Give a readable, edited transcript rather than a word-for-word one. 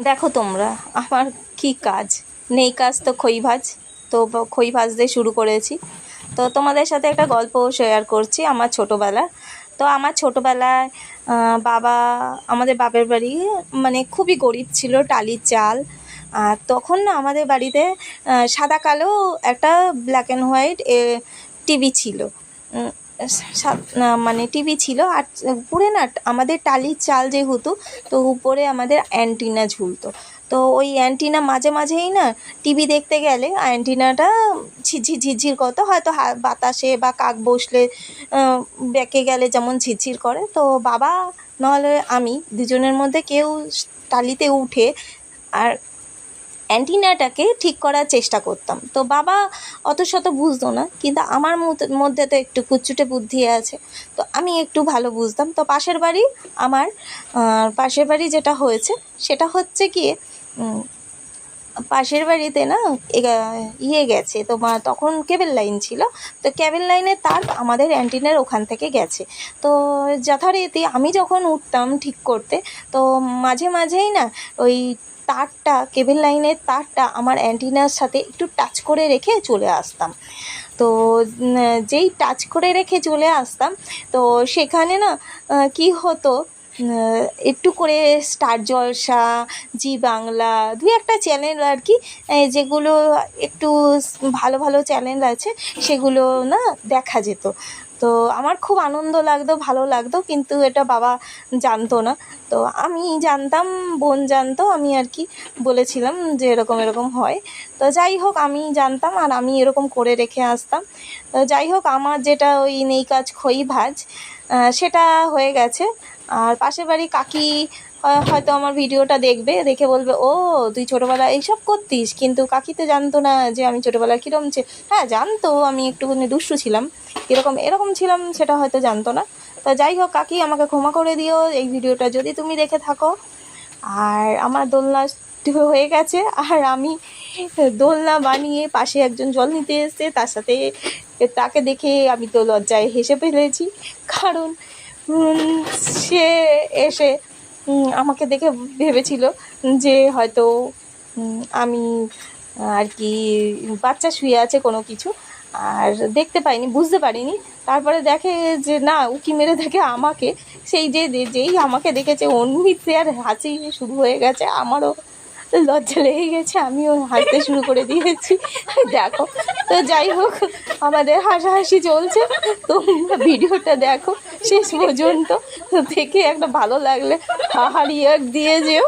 দেখো তোমরা আমার কি কাজ নেই, কাজ তো খই ভাজ। তো খই ভাজতে শুরু করেছি। তো তোমাদের সাথে একটা গল্প শেয়ার করছি আমার ছোটোবেলার। তো আমার ছোটোবেলায় বাবা, আমাদের বাপের বাড়ি মানে খুবই গরিব ছিল, টালির চাল। আর তখন না আমাদের বাড়িতে সাদা কালো একটা ব্ল্যাক অ্যান্ড হোয়াইট টিভি ছিল। মানে টিভি ছিল। আর উপরে না আমাদের টালির চাল যেহেতু, তো উপরে আমাদের অ্যান্টিনা ঝুলতো। তো ওই অ্যান্টিনা মাঝে মাঝেই না টিভি দেখতে গেলে অ্যান্টিনাটা ঝিরঝির ঝিরঝির করতো, হয়তো বাতাসে বা কাক বসলে বেঁকে গেলে যেমন ঝিরঝির করে। তো বাবা নাহলে আমি দুজনের মধ্যে কেউ টালিতে উঠে আর অ্যান্টিনাটাকে ঠিক করার চেষ্টা করতাম। তো বাবা অত শত বুঝতো না, কিন্তু আমার মধ্যে তো একটু কুচ্চুটে বুদ্ধি আছে, তো আমি একটু ভালো বুঝতাম। তো পাশের বাড়ি যেটা হয়েছে সেটা হচ্ছে গিয়ে পাশের বাড়িতে না গেছে তোমার, তখন কেবল লাইন ছিল। তো কেবল লাইনের তার আমাদের অ্যান্টিনার ওখান থেকে গেছে। তো যথারীতি আমি যখন উঠতাম ঠিক করতে, তো মাঝে মাঝেই না ওই তারটা, কেবল লাইনের তারটা আমার অ্যান্টিনার সাথে একটু টাচ করে রেখে চলে আসতাম। তো যেই টাচ করে রেখে চলে আসতাম, তো সেখানে না কি হতো, একটু করে স্টার জলসা, জি বাংলা, দু একটা চ্যানেল আর কি, যেগুলো একটু ভালো ভালো চ্যানেল আছে সেগুলো না দেখা যেত। তো আমার খুব আনন্দ লাগতো, ভালো লাগতো, কিন্তু এটা বাবা জানতো না। তো আমি জানতাম, বোন জানতো, আমি আর কি বলেছিলাম যে এরকম এরকম হয়। তো যাই হোক, আমি জানতাম আর আমি এরকম করে রেখে আসতাম। তো যাই হোক, আমার যেটা ওই নেই কাজ খই ভাজ সেটা হয়ে গেছে। আর পাশের বাড়ি কাকি হয়তো আমার ভিডিওটা দেখবে, দেখে বলবে, ও তুই ছোটোবেলায় এইসব করতিস। কিন্তু কাকি তো জানতো না যে আমি ছোটোবেলায় কীরকম হ্যাঁ জানতো আমি একটুখানি দুষ্টু ছিলাম, এরকম ছিলাম সেটা হয়তো জানতো না। তো যাই হোক, কাকি আমাকে ক্ষমা করে দিও এই ভিডিওটা যদি তুমি দেখে থাকো। আর আমার দোলনা হয়ে গেছে, আর আমি দোলনা বানিয়ে পাশে একজন জল নিতে এসছে, তার সাথে তাকে দেখে আমি তো লজ্জায় হেসে ফেলেছি। কারণ সে এসে আমাকে দেখে ভেবেছিল যে হয়তো আমি আর কি বাচ্চা শুয়ে আছে কোনো কিছু, আর দেখতে পাইনি, বুঝতে পারিনি। তারপরে দেখে যে না, উকি মেরে দেখে আমাকে। যেই আমাকে দেখেছে অমনিতে আর হাসি শুরু হয়ে গেছে। আমারও লজ্জা লেগে গেছে, আমিও হাসতে শুরু করে দিয়েছি। দেখো, তো যাই হোক, আমাদের হাসাহাসি চলছে। তো ভিডিওটা দেখো শেষ পর্যন্ত, দেখে একটা ভালো লাগলে হাহারি দিয়ে যেও।